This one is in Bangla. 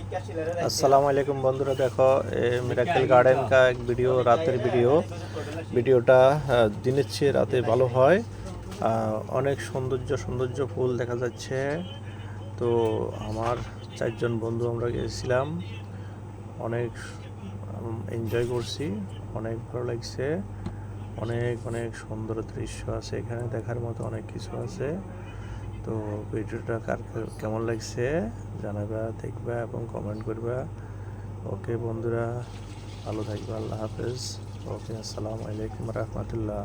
अस्सलाम वालेकुम বন্ধুরা, দেখো মিরাকেল গার্ডেন का एक वीडियो রাতের ভিডিওটা দিনের চেয়ে রাতে ভালো হয়। অনেক সৌন্দর্য ফুল দেখা যাচ্ছে। তো আমার চারজন বন্ধু আমরা গিয়েছিলাম, অনেক এনজয় করছি, অনেক ভালো লাগছে। অনেক সুন্দর দৃশ্য আছে এখানে, দেখার মতো অনেক কিছু আছে। তো ভিডিওটা কার কেমন লাগছে জানাবা, দেখবা এবং কমেন্ট করবা। ওকে বন্ধুরা, ভালো থাকবে, আল্লাহ হাফেজ। ওকে, আসসালামু আলাইকুম রহমতুল্লাহ।